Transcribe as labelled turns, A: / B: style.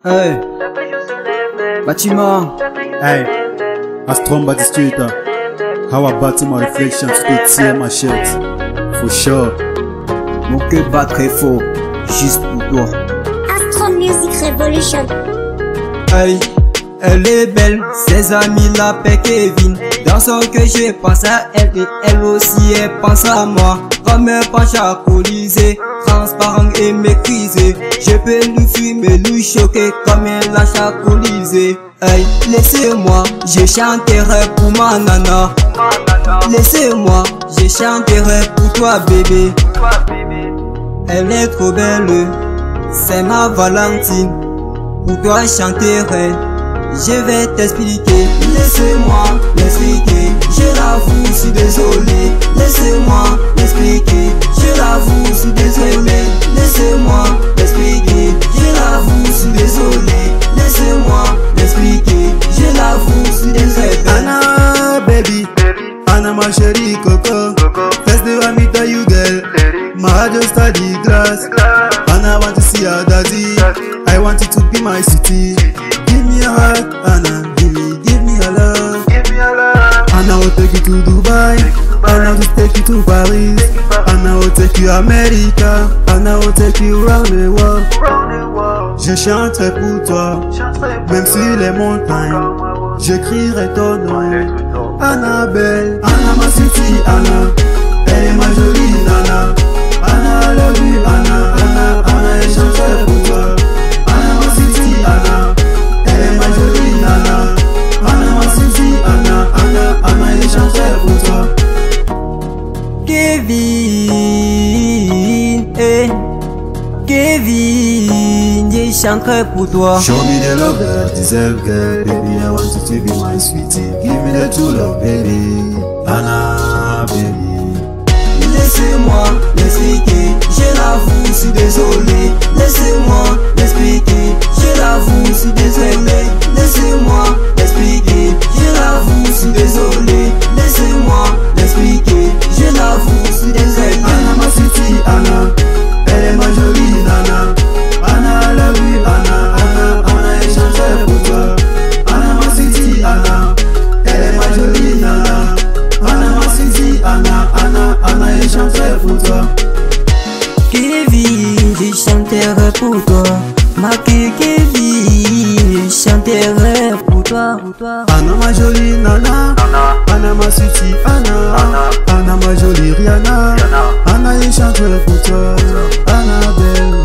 A: Hey, bâtiment.
B: Hey, Astrom Batistuita. How about my reflection to tear my shirt? For sure.
A: Mon cœur bat très fort, juste pour toi.
C: Astrom Music Revolution.
A: Hey, elle est belle, ses amis l'appellent Kevin. Dans son cœur je pense à elle et elle aussi elle pense à moi. Comme un penche alcoolisé, transparent et maîtrisé. Je peux lui fumer, lui choquer comme un lâche alcoolisé. Hey, laissez-moi, je chanterai pour ma nana. Laissez-moi, je chanterai pour toi bébé. Elle est trop belle, c'est ma Valentine. Pour toi je chanterai, je vais t'expliquer. Laissez-moi m'expliquer, je l'avoue, je suis désolé. Laissez-moi m'expliquer, je l'avoue, je suis désolé. Laissez-moi m'expliquer, je l'avoue, je suis désolé. Laissez-moi m'expliquer, je l'avoue, je suis désolé.
B: Anna baby, Anna ma chérie Coco. First day I meet you girl, my heart just study glass. Anna want to see her daddy, I want it to be my city. Give me a hug, Anna, give me a love. Anna will take you to Dubai, Anna will take you to Paris, Anna will take you America, Anna will take you around the world. Je chanterai pour toi, même sur les montagnes, j'écrirai ton nom. Annabelle, Anna ma city, Anna, elle est ma jolie nana. Anna, I love you, Anna, Anna, Anna, je chanterai pour toi. Anna ma city, Anna, elle est ma jolie nana. Anna ma city, Anna, Anna, Anna, je chanterai pour toi.
A: Kevin, Kevin, je chanterai pour toi.
B: Show me the love that I deserve, girl. Baby, I want you to be my sweetie. Give me the true love, baby. Anna, baby.
A: Laissez-moi m'expliquer, je l'avoue, je suis désolé. Laissez-moi m'expliquer, je l'avoue, je suis désolé. Laissez-moi m'expliquer, je l'avoue, je suis désolé. Laissez-moi m'expliquer, je l'avoue, je suis désolé.
B: Anna ma city, Anna, elle est ma jolie nana. Anna, I love you, Anna, Anna, Anna, je chanterai pour toi. Anna ma city, Anna, elle est ma jolie nana. Anna ma city, Anna, Anna, Anna, je chanterai pour toi.
A: Kevin, je chanterai pour toi. Ma Kevin, je chanterai pour toi.
B: Anna ma jolie nana, Anna ma city, Anna, Anna ma jolie Rihanna, Anna, je chanterai pour toi. Annabelle.